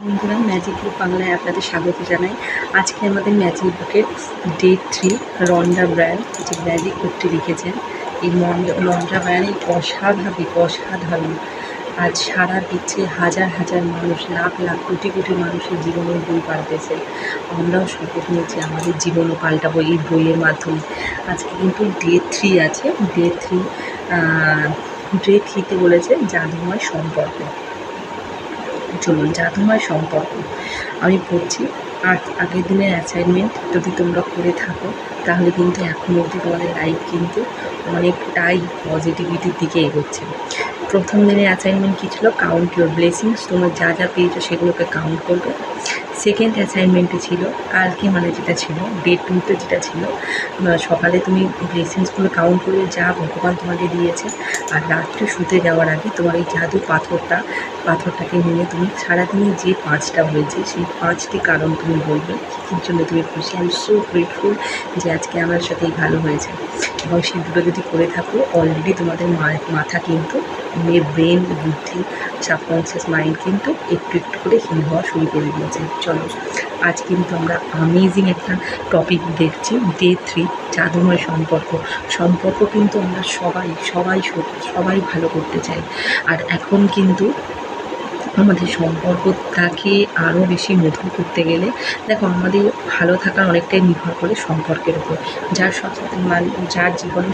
বন্ধুরা, ম্যাজিক বুক বাংলায় আপনাদের স্বাগত জানাই। আজকে আমাদের ম্যাজিক বুকের ডে 3 রন্ডা ব্র্যান্ড যে ম্যাজিক বুকটি লিখেছেন, এই রন্ডা ব্র্যান্ড অসাধারণ। আজ সারা বিশ্বে হাজার হাজার মানুষ, লাখ লাখ কোটি কোটি মানুষের জীবনের বই পাল্টেছে। আমরাও শপথ নিয়েছি আমাদের জীবনও পাল্টাবো এই বইয়ের মাধ্যমে। আজকে কিন্তু ডে 3 আছে। ডে থ্রিতে বলেছে জাদুময় সম্পর্ক। চলুন, জাদুময় সম্পর্ক আমি পড়ছি। আর আগের দিনের অ্যাসাইনমেন্ট যদি তোমরা করে থাকো তাহলে কিন্তু এখন অবধি তোমাদের লাইফ কিন্তু অনেকটাই পজিটিভিটির দিকে এগোচ্ছে। প্রথম দিনের অ্যাসাইনমেন্ট কী ছিল? Count your blessings. তোমরা যা যা পেয়েছো সেগুলোকে কাউন্ট করবে। সেকেন্ড অ্যাসাইনমেন্টে ছিল কালকে, যেটা ছিল ডে 2তে যেটা ছিল, সকালে তুমি ব্লেসিংসগুলো কাউন্ট করবে যা ভগবান তোমাকে দিয়েছে। আর রাত্রে শুতে যাওয়ার আগে তোমার এই জাদু পাথরটাকে নিয়ে তুমি সারাদিনে যে 5টা হয়েছে সেই 5টি কারণ তুমি বলবে কী জন্য তুমি খুশি। আই এম সো গ্রেটফুল যে আজকে আমার সাথে এই ভালো হয়েছে। এবং সেগুলো যদি করে থাকো অলরেডি তোমাদের মাথা কিন্তু ব্রেন, বুদ্ধি, সাবকনসিয়াস মাইন্ড কিন্তু একটু একটু করে হিল হওয়া শুরু করে দিয়েছে। চলো, আজ কিন্তু আমরা অ্যামেজিং একটা টপিক দেখছি। ডে 3 জাদুময় সম্পর্ক কিন্তু আমরা সবাই ভালো করতে চাই। আর এখন কিন্তু আমাদের সম্পর্কটাকে আরও বেশি মধুর করতে গেলে দেখো, আমাদের ভালো থাকার অনেকটাই নির্ভর করে সম্পর্কের উপর। যার জীবনে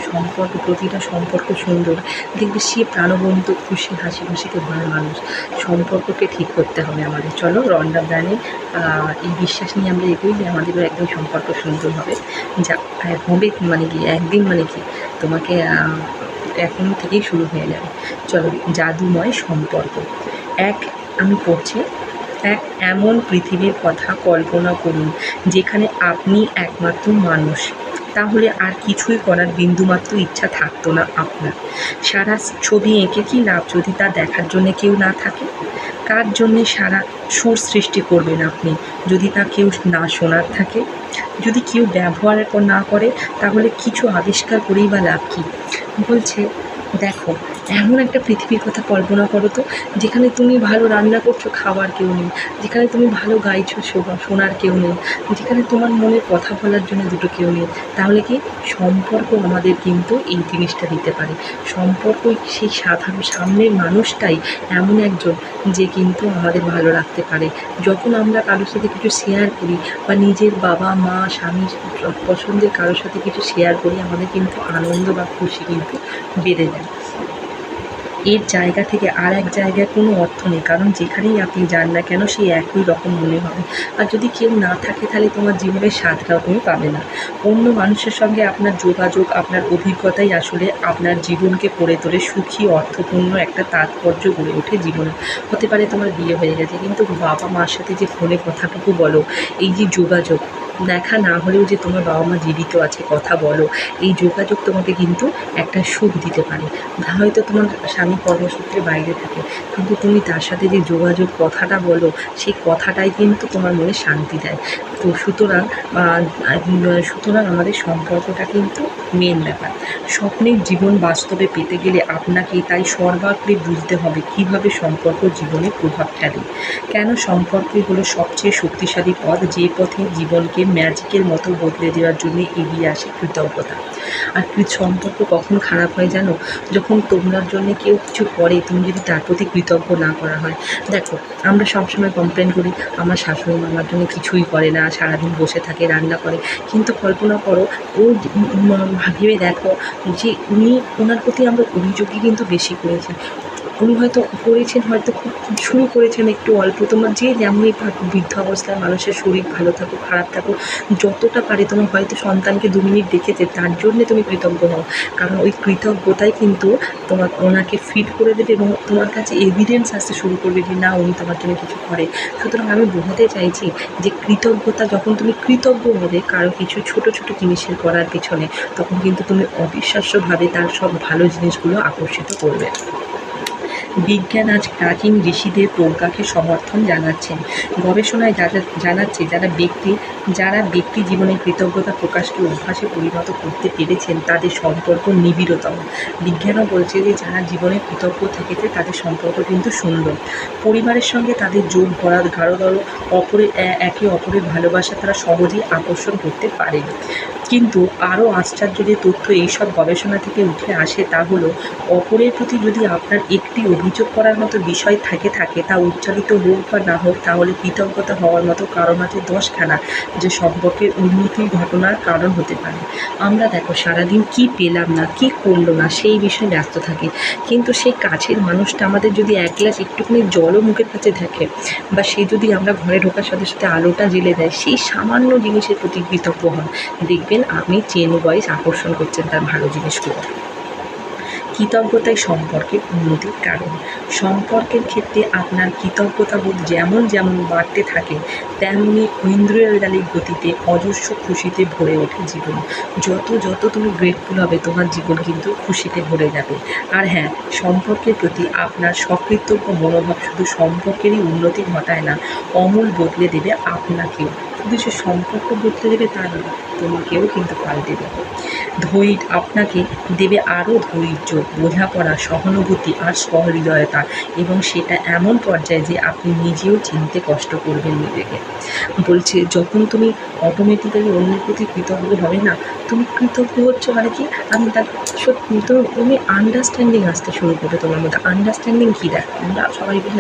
প্রতিটা সম্পর্ক সুন্দর, দেখবে সে প্রাণবন্ত, খুশি, হাসি খুশিতে ভরা মানুষ। সম্পর্ককে ঠিক করতে হবে আমাদের। চলো, রন্ডা ব্র্যান্ডের এই বিশ্বাস নিয়ে আমরা এগোই যে আমাদেরও একদম সম্পর্ক সুন্দর হবে। যা হবে একদিন তোমাকে এখন থেকেই শুরু হয়ে যাবে। চলো, জাদুময় সম্পর্ক। আমি পড়ছি। এমন পৃথিবীর কথা কল্পনা করুন যেখানে আপনি একমাত্র মানুষ। তাহলে আর কিছুই করার বিন্দুমাত্র ইচ্ছা থাকতো না আপনার। সারা ছবি এঁকে কী লাভ যদি তা দেখার জন্যে কেউ না থাকে? কার জন্যে সারা সুর সৃষ্টি করবেন আপনি যদি তা কেউ না শোনার থাকে? যদি কেউ ব্যবহার না করে তাহলে কিছু আবিষ্কার করেই বা লাভ কী? বলছে, দেখো, এমন একটা পৃথিবীর কথা কল্পনা করো তো যেখানে তুমি ভালো রান্না করছো, খাওয়ার কেউ নেই। যেখানে তুমি ভালো গাইছো, শোনার কেউ নেই। যেখানে তোমার মনের কথা বলার জন্য দুটো কেউ নেই। তাহলে কি সম্পর্ক আমাদের কিন্তু এই জিনিসটা দিতে পারে। সম্পর্ক সেই সাধারণ সামনের মানুষটাই এমন একজন যে কিন্তু আমাদের ভালো রাখতে পারে। যখন আমরা কারোর সাথে কিছু শেয়ার করি বা নিজের বাবা মা, স্বামী, পছন্দের কারোর সাথে কিছু শেয়ার করি, আমাদের কিন্তু আনন্দ বা খুশি কিন্তু বেড়ে যায়। এর জায়গা থেকে আর এক জায়গায় কোনো অর্থ নেই, কারণ যেখানেই আপনি যান না কেন সেই একই রকম মনে হবে। আর যদি কেউ না থাকে তাহলে তোমার জীবনের স্বাদটাও তুমি পাবে না। অন্য মানুষের সঙ্গে আপনার যোগাযোগ, আপনার অভিজ্ঞতাই আসলে আপনার জীবনকে করে তোলে সুখী, অর্থপূর্ণ একটা তাৎপর্য গড়ে ওঠে জীবনে। হতে পারে তোমার বিয়ে হয়ে গেছে, কিন্তু বাবা মার সাথে যে ফোনে কথাটুকু বলো, এই যে যোগাযোগ, দেখা না হলেও যে তোমার বাবা মা জীবিত আছে, কথা বলো, এই যোগাযোগ তোমাকে কিন্তু একটা সুখ দিতে পারে। হয়তো তোমার স্বামী কর্মসূত্রে বাইরে থাকে, কিন্তু তুমি তার সাথে যে যোগাযোগ, কথাটা বলো, সেই কথাটাই কিন্তু তোমার মনে শান্তি দেয়। তো সুতরাং আমাদের সম্পর্কটা কিন্তু মেন ব্যাপার। স্বপ্নের জীবন বাস্তবে পেতে গেলে আপনাকে তাই সর্বাগ্রে বুঝতে হবে কীভাবে সম্পর্ক জীবনে প্রভাব ফেলে। কেন সম্পর্কই হলো সবচেয়ে শক্তিশালী পথ, যে পথে জীবনকে ম্যাজিকের মতো বদলে দেওয়ার জন্য এগিয়ে আসে কৃতজ্ঞতা। আর সম্পর্ক কখন খারাপ হয় জানো? যখন তোমার জন্য কেউ কিছু করে, তুমি যদি তার প্রতি কৃতজ্ঞ না করা হয়। দেখো, আমরা সবসময় কমপ্লেন করি আমার শাশুড়ি মা আমার জন্য কিছুই করে না, সারাদিন বসে থাকে, রান্না করে। কিন্তু কল্পনা করো, ও ভেবে দেখো যে ওনার প্রতি আমরা অভিযোগই কিন্তু বেশি করেছি। উনি হয়তো খুব শুরু করেছেন একটু অল্প। তোমার যে যেমনই বৃদ্ধ অবস্থায় মানুষের শরীর ভালো থাকুক খারাপ থাকুক, যতটা পারে তোমার হয়তো সন্তানকে 2 মিনিট দেখেছে, তার জন্যে তুমি কৃতজ্ঞ হও। কারণ ওই কৃতজ্ঞতাই কিন্তু ওনাকে ফিট করে দেবে এবং তোমার কাছে এভিডেন্স আসতে শুরু করবে যে না, উনি তোমার জন্য কিছু করে। সুতরাং আমি বোঝাতে চাইছি যে কৃতজ্ঞতা, যখন তুমি কৃতজ্ঞ হবে কারো কিছু ছোট ছোট জিনিসের করার পেছনে, তখন কিন্তু তুমি অবিশ্বাস্যভাবে তার সব ভালো জিনিসগুলো আকর্ষিত করবে। বিজ্ঞান আজ প্রাচীন ঋষিদের প্রজ্ঞাকে সমর্থন জানাচ্ছেন। গবেষণায় জানাচ্ছে যারা ব্যক্তি জীবনে কৃতজ্ঞতা প্রকাশকে অভ্যাসে পরিণত করতে পেরেছেন তাদের সম্পর্ক নিবিড়তম। বিজ্ঞানও বলছে যে যারা জীবনে কৃতজ্ঞ থেকেছে তাদের সম্পর্ক কিন্তু সুন্দর। পরিবারের সঙ্গে তাদের যোগ গাঢ়তর, একে অপরের ভালোবাসা তারা সহজেই আকর্ষণ করতে পারে। কিন্তু আরও আশ্চর্য যে তথ্য এইসব গবেষণা থেকে উঠে আসে তা হলো, অপরের প্রতি যদি আপনার একটি অভিযোগ করার মতো বিষয় থাকে তা উচ্চারিত হোক বা না হোক, তাহলে কৃতজ্ঞতা হওয়ার মতো কারণ আছে 10খানা, যে সম্পর্কের উন্নতির ঘটনার কারণ হতে পারে। আমরা দেখো সারাদিন কি পেলাম না, কি করলো না, সেই বিষয়ে ব্যস্ত থাকি, কিন্তু সেই কাছের মানুষটা আমাদের যদি এক গ্লাস একটুখানি জলও মুখের কাছে থাকে, বা সে যদি আমরা ঘরে ঢোকার সাথে সাথে আলোটা জ্বেলে দেয়, সেই সামান্য জিনিসের প্রতি কৃতজ্ঞ হন, দেখবেন আপনি চেন ওয়াইজ আকর্ষণ করছেন তার ভালো জিনিসগুলো। কৃতজ্ঞতাই সম্পর্কের উন্নতির কারণ। সম্পর্কের ক্ষেত্রে আপনার কৃতজ্ঞতাবোধ যেমন বাড়তে থাকে, তেমনি ঐন্দ্রিয়জালিক গতিতে অজস্র খুশিতে ভরে ওঠে জীবন। যত তুমি গ্রেটফুল হবে, তোমার জীবন কিন্তু খুশিতে ভরে যাবে। আর হ্যাঁ, সম্পর্কের প্রতি আপনার সকৃতজ্ঞ মনোভাব শুধু সম্পর্কেরই উন্নতি ঘটায় না, অমূল বদলে দেবে আপনাকেও। শুধু সে সম্পর্ক বদলে দেবে তা নয়, তোমাকেও কিন্তু পাল্টে দেবে। আপনাকে দেবে আরও ধৈর্য, বোঝাপড়া, সহানুভূতি আর সহৃদয়তা, এবং সেটা এমন পর্যায়ে যে আপনি নিজেও চিনতে কষ্ট করবেন নিজেকে। বলছে যখন তুমি অটোমেটিক্যালি অন্যের প্রতি কৃতজ্ঞ হবে না, তুমি কৃতজ্ঞ হচ্ছ মানে কি, আমি তার সত্যি তুমি আন্ডারস্ট্যান্ডিং আসতে শুরু করবে তোমার মধ্যে। আন্ডারস্ট্যান্ডিং কী দেখো, আমরা সবাই বলি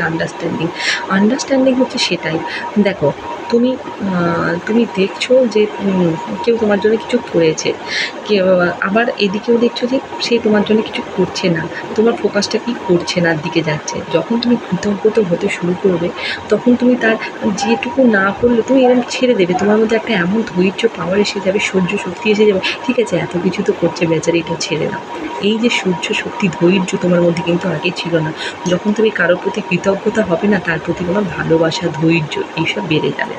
আন্ডারস্ট্যান্ডিং হচ্ছে সেটাই। দেখো তুমি দেখছো যে কেউ তোমার জন্য কিছু করেছে, কেউ আবার এদিকেও দেখছো যে সে তোমার জন্য কিছু করছে না, তোমার ফোকাসটা কি করছে না দিকে যাচ্ছে। যখন তুমি কৃতজ্ঞত হতে শুরু করবে, তখন তুমি তার যেটুকু না করলে তুমি এরকম ছেড়ে দেবে, তোমার মধ্যে একটা এমন ধৈর্য পাওয়ার এসে যাবে, সহ্য শক্তি এসে যাবে, ঠিক আছে এত কিছু তো করছে বেচারি, এটা ছেড়ে দাও। এই যে সহ্য শক্তি, ধৈর্য তোমার মধ্যে কিন্তু আগে ছিল না। যখন তুমি কারোর প্রতি কৃতজ্ঞতা হবে না, তার প্রতি তোমার ভালোবাসা, ধৈর্য এইসব বেড়ে যাবে।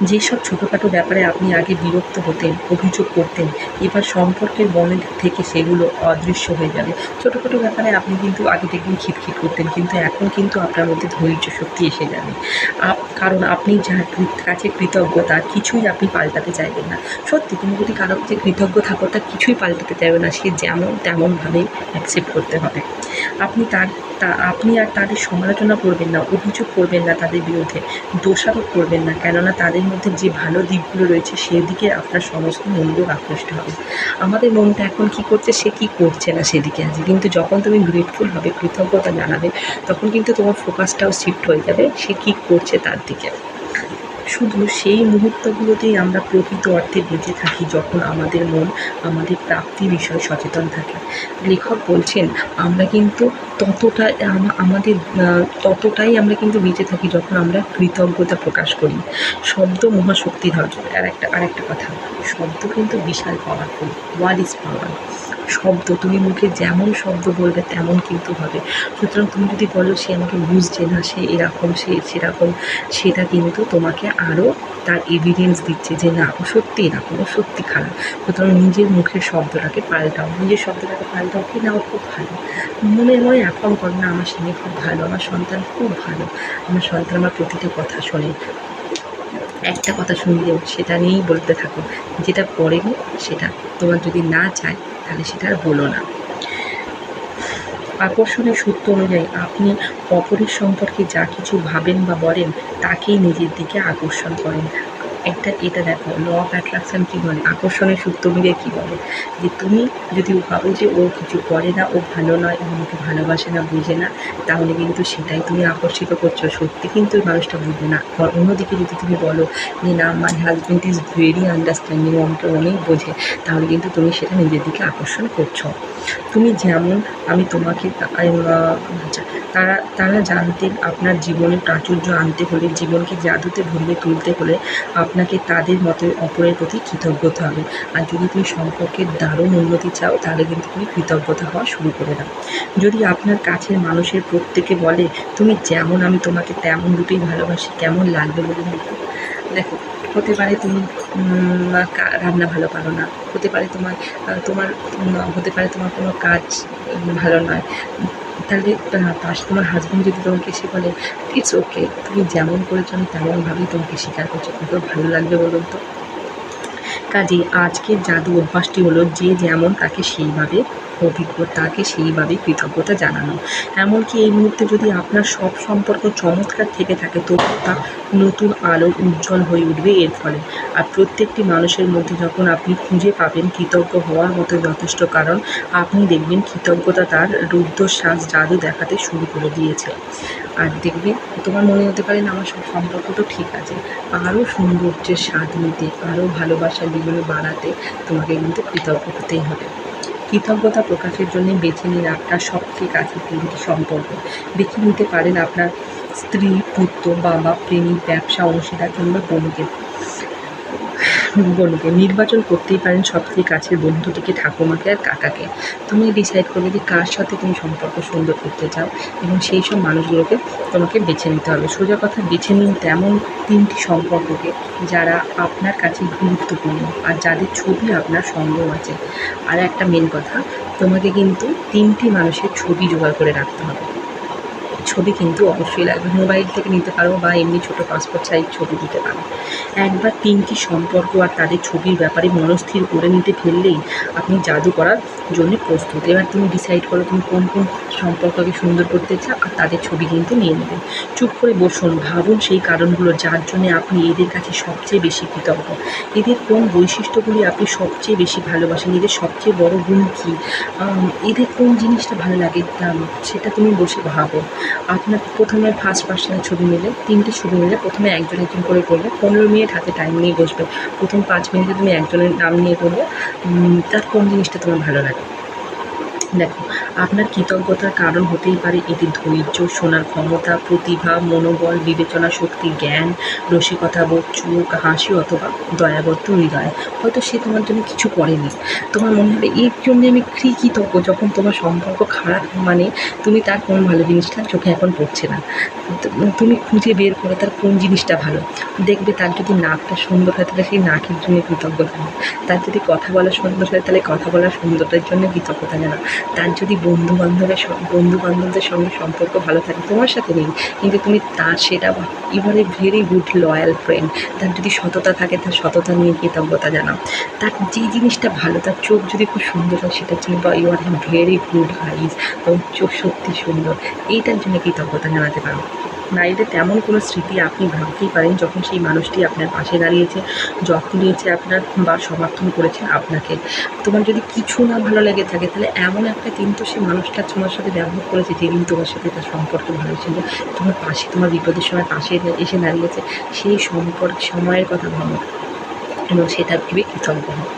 যেসব ছোটোখাটো ব্যাপারে আপনি আগে বিরক্ত হতেন, অভিযোগ করতেন, এবার সম্পর্কের বনে থেকে সেগুলো অদৃশ্য হয়ে যাবে। ছোটোখাটো ব্যাপারে আপনি কিন্তু আগে দেখবেন খিটখিট করতেন, কিন্তু এখন কিন্তু আপনার মধ্যে ধৈর্য শক্তি এসে যাবে। কারণ আপনি যার কাছে কৃতজ্ঞ তার কিছুই আপনি পাল্টাতে চাইবেন না। সত্যি, তুমি যদি কারোর কাছে কৃতজ্ঞ থাকো, তার কিছুই পাল্টাতে চাইবে না, সে যেমন তেমনভাবেই অ্যাকসেপ্ট করতে হবে। আপনি আর তাদের সমালোচনা করবেন না, অভিযোগ করবেন না তাদের বিরুদ্ধে, দোষারোপ করবেন না, কেননা তাদের মধ্যে যে ভালো দিকগুলো রয়েছে সেদিকে আপনার সমস্ত মনোযোগ আকৃষ্ট হবে। আমাদের মনটা এখন কী করছে, সে কী করছে না সেদিকে আছে, কিন্তু যখন তুমি গ্রেটফুল হবে, কৃতজ্ঞতা জানাবে, তখন কিন্তু তোমার ফোকাসটাও শিফট হয়ে যাবে সে কী করছে তার দিকে। শুধু সেই মুহূর্তগুলোতেই আমরা প্রকৃত অর্থে বেঁচে থাকি যখন আমাদের মন আমাদের প্রাপ্তি বিষয়ে সচেতন থাকে। লেখক বলছেন আমরা কিন্তু ততটাই আমরা কিন্তু বেঁচে থাকি যখন আমরা কৃতজ্ঞতা প্রকাশ করি। শব্দ মহাশক্তির হয়। আরেকটা কথা, শব্দ কিন্তু বিশাল পাওয়ারফুল। Word is power. শব্দ, তুমি মুখে যেমন শব্দ বলবে তেমন কিন্তু হবে। সুতরাং তুমি যদি বলো সে আমাকে বুঝছে না, সে এরকম, সে সেরকম, সেটা কিন্তু তোমাকে আরও তার এভিডেন্স দিচ্ছে যে না, ও সত্যি এরকম, ও সত্যি খারাপ। সুতরাং নিজের মুখের শব্দটাকে পাল্টাও, কি না ও খুব ভালো। মনে অ্যাফার্ম করো না আমার স্বামী খুব ভালো, আমার সন্তান খুব ভালো, আমার সন্তান আমার প্রতিটা কথা শোনে। একটা কথা শুনলেও সেটা নিয়েই বলতে থাকো, যেটা পড়েনি সেটা তোমার যদি না চায় তাহলে সেটা আর বলো না। আকর্ষণের সূত্র অনুযায়ী আপনি অপরের সম্পর্কে যা কিছু ভাবেন বা বলেন তাকেই নিজের দিকে আকর্ষণ করেন। এটা দেখো, ল অফ অ্যাট্রাকশান কী বলে, আকর্ষণের সূত্র অনুযায়ী কী বলে, যে তুমি যদি ভাবো যে ও কিছু করে না, ও ভালো নয়, ও আমাকে ভালোবাসে না, বুঝে না, তাহলে কিন্তু সেটাই তুমি আকর্ষিত করছো। সত্যি কিন্তু ওই মানুষটা বুঝবে না। আর অন্যদিকে যদি তুমি বলো যে না, my husband is very understanding, ও আমাকে অনেক বোঝে, তাহলে কিন্তু তুমি সেটা নিজের দিকে আকর্ষণ করছো। তুমি যেমন, আমি তোমাকে তারা জানতেন আপনার জীবনে প্রাচুর্য আনতে হলে, জীবনকে জাদুতে ভরিয়ে তুলতে হলে আপনাকে তাদের মতো অপরের প্রতি কৃতজ্ঞ হতে হবে। আর যদি তুমি সম্পর্কের দারুণ উন্নতি চাও, তাহলে কিন্তু তুমি কৃতজ্ঞতা হওয়া শুরু করে দাও। যদি আপনার কাছের মানুষের প্রত্যেকে বলে তুমি যেমন, আমি তোমাকে তেমন রূপেই ভালোবাসি, কেমন লাগবে বলে দেখো। হতে পারে তুমি রান্না ভালো পারো না, হতে পারে তোমার কোনো কাজ ভালো নয়, তাহলে পাশে তোমার হাজব্যান্ড যদি তোমাকে এসে বলে ইটস ওকে, তুমি যেমন করেছো আমি তেমনভাবেই তোমাকে স্বীকার করছো, কিন্তু ভালো লাগবে বলুন তো? কাজেই আজকের জাদু অভ্যাসটি হলো যে যেমন তাকে সেইভাবে তাকে সেইভাবে কৃতজ্ঞতা জানানো। এমনকি এই মুহূর্তে যদি আপনার সব সম্পর্ক চমৎকার থেকে থাকে, তবুও তা নতুন আলো উজ্জ্বল হয়ে উঠবে এর ফলে। আর প্রত্যেকটি মানুষের মধ্যে যখন আপনি খুঁজে পাবেন কৃতজ্ঞ হওয়ার মতো যথেষ্ট কারণ, আপনি দেখবেন কৃতজ্ঞতা তার রুদ্ধশ্বাস জাদু দেখাতে শুরু করে দিয়েছে। আর দেখবে তোমার মনে হতে পারে না আমার সব সম্পর্ক তো ঠিক আছে, আরও সৌন্দর্যের স্বাদ নিতে, আরও ভালোবাসার জীবনে বাড়াতে তোমাকে কিন্তু কৃতজ্ঞ হতেই হবে। কৃতজ্ঞতা প্রকাশের জন্য বেছে নিন আপনার সবচেয়ে কাছের তিনটি সম্পর্ক। বেছে নিতে পারেন আপনার স্ত্রী, পুত্র, বাবা, প্রেমিক, ব্যবসা অংশীদার কিংবা বন্ধুকে নির্বাচন করতেই পারেন সবথেকে কাছের বন্ধুটিকে, ঠাকুমাকে আর কাকাকে। তুমি ডিসাইড করবে যে কার সাথে তুমি সম্পর্ক সুন্দর করতে চাও এবং সেই সব মানুষগুলোকে তোমাকে বেছে নিতে হবে। সোজা কথা, বেছে নিন তেমন তিনটি সম্পর্ককে যারা আপনার কাছে গুরুত্বপূর্ণ আর যাদের ছবি আপনার সঙ্গেও আছে। আর একটা মেন কথা, তোমাকে কিন্তু তিনটি মানুষের ছবি জোগাড় করে রাখতে হবে। ছবি কিন্তু অবশ্যই লাগবে, মোবাইল থেকে নিতে পারো বা এমনি ছোটো পাসপোর্ট সাইজ ছবি দিতে পারো। একবার তিনটি সম্পর্ক আর তাদের ছবির ব্যাপারে মনস্থির করে নিতে ফেললেই আপনি জাদু করার জন্য প্রস্তুত। এবার তুমি ডিসাইড করো তুমি কোন কোন সম্পর্ককে সুন্দর করতে চাও, আর তাদের ছবি কিন্তু নিয়ে নেবেন। চুপ করে বসুন, ভাবুন সেই কারণগুলো যার জন্য আপনি এদের কাছে সবচেয়ে বেশি কৃতজ্ঞ। এদের কোন বৈশিষ্ট্যগুলি আপনি সবচেয়ে বেশি ভালোবাসেন, এদের সবচেয়ে বড় গুণ কী, এদের কোন জিনিসটা ভালো লাগে, সেটা তুমি বসে ভাবো। আপনার প্রথমে ফার্স্ট পার্সনের ছবি নিলে, তিনটে ছবি নিলে প্রথমে একজন একজন করে করবে, 15 মিনিট হাতে টাইম নিয়ে বসবে। প্রথম 5 মিনিটে তুমি একজনের নাম নিয়ে করবে, তার কোন জিনিসটা তোমার ভালো লাগে। দেখো, আপনার কৃতজ্ঞতার কারণ হতেই পারে এটি ধৈর্য, শোনার ক্ষমতা, প্রতিভা, মনোবল, বিবেচনা শক্তি, জ্ঞান, রসিকতাবোধ, চোখ, হাসি অথবা দয়াবদ্ধ হৃদয়। হয়তো সে তোমার জন্য কিছু করেনি, তোমার মনে হবে এর জন্যে আমি কৃতজ্ঞ। যখন তোমার সম্পর্ক খারাপ, মানে তুমি তার কোন ভালো জিনিসটা চোখে এখন পড়ছে না, তুমি খুঁজে বের করে তার কোন জিনিসটা ভালো। দেখবে তার যদি নাকটা সুন্দর হয় তাহলে সেই নাকের জন্য কৃতজ্ঞতা জানাও, তার যদি কথা বলা সুন্দর হয় তাহলে কথা বলার সুন্দরতার জন্য কৃতজ্ঞতা জানাও, তার যদি বন্ধু বান্ধবদের সঙ্গে সম্পর্ক ভালো থাকে, তোমার সাথে নেই কিন্তু তুমি তার সেটা you are a very good loyal friend, তার যদি সততা থাকে তার সততা নিয়ে কৃতজ্ঞতা জানাও, তার যে জিনিসটা ভালো, তার চোখ যদি খুব সুন্দর হয় সেটার জন্য, বা you are a very good eyes, তোমার চোখ সত্যি সুন্দর, এইটার জন্য কৃতজ্ঞতা জানাতে পারো। লাইফে তেমন কোনো স্মৃতি আপনি ভাবতেই পারেন যখন সেই মানুষটি আপনার পাশে দাঁড়িয়েছে, যত্ন নিয়েছে আপনার, বা সমর্থন করেছে আপনাকে। তোমার যদি কিছু না ভালো লেগে থাকে তাহলে এমন একটা দিন তো সেই মানুষটা তোমার সাথে ব্যবহার করেছে যেদিন তোমার সাথে তার সম্পর্ক ভালো ছিল, তোমার পাশে, তোমার বিপদের সময় পাশে এসে দাঁড়িয়েছে, সেই সময়ের কথা ভাবো এবং সেটা ভেবে কৃতজ্ঞ হন।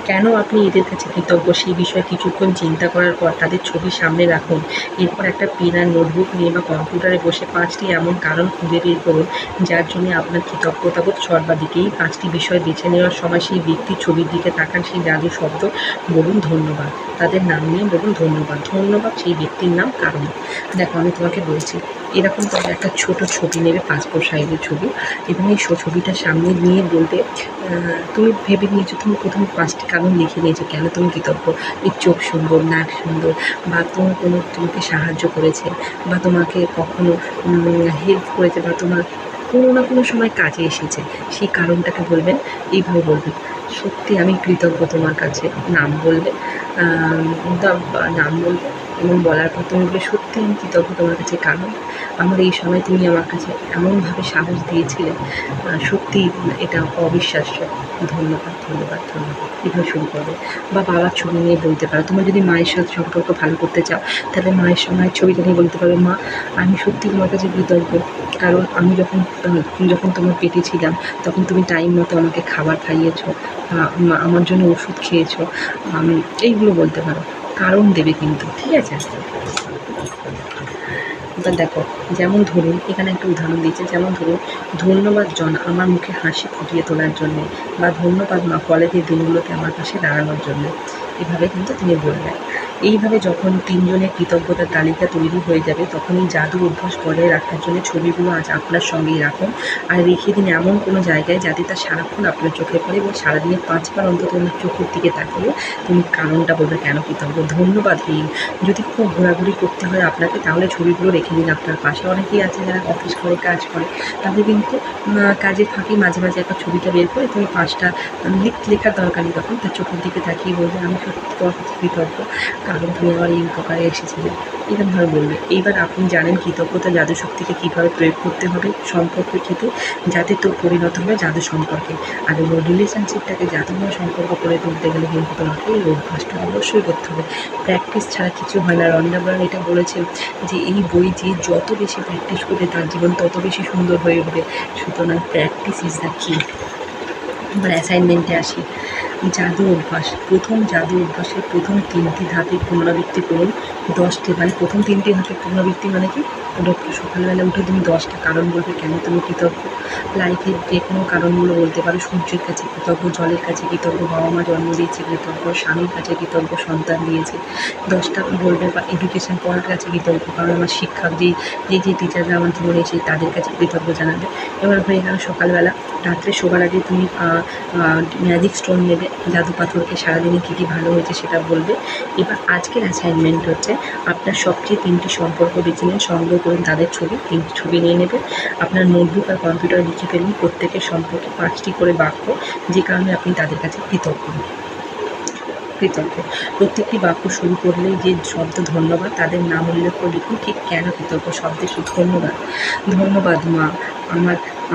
কেন আপনি এদের কাছে কৃতজ্ঞ সেই বিষয়ে কিছুক্ষণ চিন্তা করার পর তাদের ছবি সামনে রাখুন। এরপর একটা পেন আর নোটবুক নিয়ে বা কম্পিউটারে বসে 5টি এমন কারণ খুঁজে বের করুন যার জন্য আপনার কৃতজ্ঞতাবোধ সর্বাধিক। এই 5টি বিষয় বেছে নেওয়ার সময় সেই ব্যক্তির ছবির দিকে তাকান, সেই জাদু শব্দ বলুন ধন্যবাদ, তাদের নাম নিয়ে বলুন ধন্যবাদ, ধন্যবাদ সেই ব্যক্তির নাম কারণ। দেখো, আমি তোমাকে বলছি, এরকম তবে একটা ছোট ছবি নেবে, পাসপোর্ট সাইজের ছবি, এবং এই ছবিটা সামনে নিয়ে বলবে, তুমি ভেবে নিয়েছো, তুমি প্রথমে 5টি কারণ লিখে নিয়েছো কেন তুমি কৃতজ্ঞ। এর চোখ সুন্দর, নাক সুন্দর, বা তোমাকে সাহায্য করেছে, বা তোমাকে কখনো হেল্প করেছে, বা তোমার কোনো না কোনো সময় কাজে এসেছে, সেই কারণটাকে বলবেন। এইভাবে বলবেন, সত্যি আমি কৃতজ্ঞ তোমার কাছে, নাম বলবে, নাম বলবে এবং বলার পর তুমি বলবে সত্যি আমি কৃতজ্ঞ তোমার কাছে, কারণ আমার এই সময় তুমি আমার কাছে এমনভাবে সাহস দিয়েছিলে, সত্যি এটা অবিশ্বাস্য, ধন্যবাদ ধন্যবাদ ধন্যবাদ, এভাবে শুরু করবে। বা বাবার ছবি নিয়ে বলতে পারো, তোমার যদি মায়ের সাথে সম্পর্ক ভালো করতে চাও তাহলে মায়ের ছবিটা নিয়ে বলতে পারবে, মা আমি সত্যি তোমার কাছে কৃতজ্ঞ, কারণ আমি যখন তোমার পেটে ছিলাম তখন তুমি টাইম মতো আমাকে খাবার খাইয়েছো, আমার জন্য ওষুধ খেয়েছো, এইগুলো বলতে পারো। কারণ দেবে কিন্তু, ঠিক আছে। এবার দেখো, যেমন ধরুন এখানে একটা উদাহরণ দিয়েছে, যেমন ধরুন ধন্যবাদ জন আমার মুখে হাসি ফুটিয়ে তোলার জন্যে, বা ধন্যবাদ মা কলেজের দিনগুলোতে আমার পাশে দাঁড়ানোর জন্য, এভাবে কিন্তু তিনি বলবেন। এইভাবে যখন ৩ জনের কৃতজ্ঞতার তালিকা তৈরি হয়ে যাবে, তখন এই জাদু অভ্যাস বজায় রাখার জন্য ছবিগুলো আজ আপনার সঙ্গেই রাখুন। আর রেখে দিন এমন কোনো জায়গায় যাতে তা সারাক্ষণ আপনার চোখে পড়ে, এবং সারাদিনে ৫ বার অন্তত ওনার চোখের দিকে তাকিয়ে তুমি কারণটা বলবে কেন কৃতজ্ঞ। ধন্যবাদহীন যদি খুব ঘোরাঘুরি করতে হয় আপনাকে, তাহলে ছবিগুলো রেখে দিন আপনার পাশে। অনেকেই আছে যারা অফিস করে কাজ করে, তাদের কিন্তু কাজের ফাঁকে মাঝে মাঝে একটা ছবিটা বের করে তুমি ৫টা লেখার দরকার নেই, তখন তার চোখের দিকে তাকিয়ে বলবে আমি সত্যি তোমার কাছে কৃতজ্ঞ, কারণ তুমি আমার এই উপকারে এসেছিলে। এরকমভাবে বলবে। এইবার আপনি জানেন কৃতজ্ঞতা জাদু শক্তিকে কীভাবে প্রয়োগ করতে হবে সম্পর্কের ক্ষেত্রে, যাতে তো পরিণত হবে জাদু সম্পর্কে। আর এই রিলেশনশিপটাকে জাদুময় সম্পর্ক করে তুলতে গেলে কিন্তু তোমাকে এই অভ্যাসটা অবশ্যই করতে হবে। প্র্যাকটিস ছাড়া কিছু হয় না। রন্ডা ব্রাউন এটা বলেছেন যে এই বই যে যত বেশি প্র্যাকটিস করবে তার জীবন তত বেশি সুন্দর হয়ে উঠবে। সুতরাং প্র্যাকটিস ইজ দ্য কি। এবার অ্যাসাইনমেন্টে আসি। জাদু অভ্যাস। প্রথম জাদু অভ্যাসের প্রথম ৩টি ধাপে পুনরাবৃত্তি করুন ১০টি, মানে প্রথম ৩টি ধাপের পুনরাবৃত্তি মানে কি? সকালবেলা উঠে তুমি 10টা কারণ বলবে কেন তুমি কৃতজ্ঞ। লাইফের যে কোনো কারণগুলো বলতে পারো। সূর্যের কাছে কৃতজ্ঞ, জলের কাছে কৃতজ্ঞ, বাবা মা জন্ম দিয়েছে কৃতজ্ঞ, স্বামীর কাছে কৃতজ্ঞ, সন্তান দিয়েছে। 10টা বলবে বা এডুকেশন পড়ার কাছে কৃতজ্ঞ, কারণ আমার শিক্ষক যে টিচাররা আমার জীবনে এসে তাদের কাছে কৃতজ্ঞ জানাবে। এবার হয়ে গেল সকালবেলা। রাত্রে শোবার আগে তুমি ম্যাজিক স্টোন নেবে, জাদু পাথরকে সারাদিনে কী কী ভালো হয়েছে সেটা বলবে। এবার আজকের অ্যাসাইনমেন্ট হচ্ছে আপনার সবচেয়ে 3টি সম্পর্ক বেছে নিন, সংগ্রহ করুন তাদের ছবি, 3টি ছবি নিয়ে নেবে। আপনার নোটবুক আর কম্পিউটারে লিখে ফেলুন প্রত্যেকের সম্পর্কে 5টি করে বাক্য, যে কারণে আপনি তাদের কাছে কৃতজ্ঞ। প্রত্যেকটি বাক্য শুরু করলে যে শব্দ ধন্যবাদ, তাদের নাম উল্লেখ করে লিখুন ঠিক কেন কৃতজ্ঞ শব্দে শুধু ধন্যবাদ। ধন্যবাদ মা,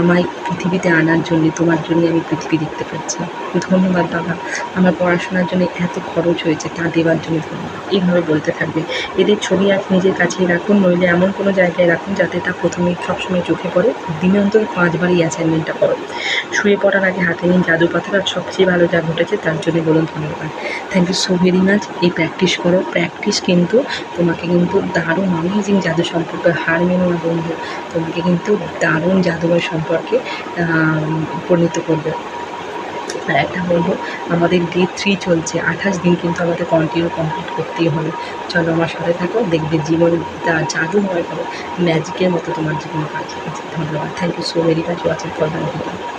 আমায় পৃথিবীতে আনার জন্যে, তোমার জন্যে আমি পৃথিবী দেখতে পাচ্ছি। ধন্যবাদ বাবা, আমার পড়াশোনার জন্য এত খরচ হয়েছে, তা দেওয়ার জন্য ধন্যবাদ। এইভাবে বলতে থাকবে। এদের ছবি আজ নিজের কাছেই রাখুন, নইলে এমন কোনো জায়গায় রাখুন যাতে তা প্রথমেই সবসময় চোখে পড়ে। দিনে অন্তত 5 বার এই অ্যাসাইনমেন্টটা করো। শুয়ে পড়ার আগে হাতে নিন জাদু পাথর, আর সবচেয়ে ভালো যা ঘটেছে তার জন্য বলুন ধন্যবাদ। Thank you so very much. এই প্র্যাকটিস করো। প্র্যাকটিস কিন্তু তোমাকে কিন্তু দারুণ অ্যামেজিং জাদু সম্পর্কে, হার মেনো না বন্ধু, তোমাকে কিন্তু দারুণ জাদুময় সম্পর্কে পরিণত করবে। আর একটা বলবো, আমাদের ডে 3 চলছে, 28 দিন কিন্তু আমাদের কমপ্লিট করতেই হবে। চলো আমার সাথে থাকো, দেখবে জীবন জাদুময় হবে, ম্যাজিকের মতো তোমার জীবন কাজ। ধন্যবাদ। Thank you so very much watching for my video.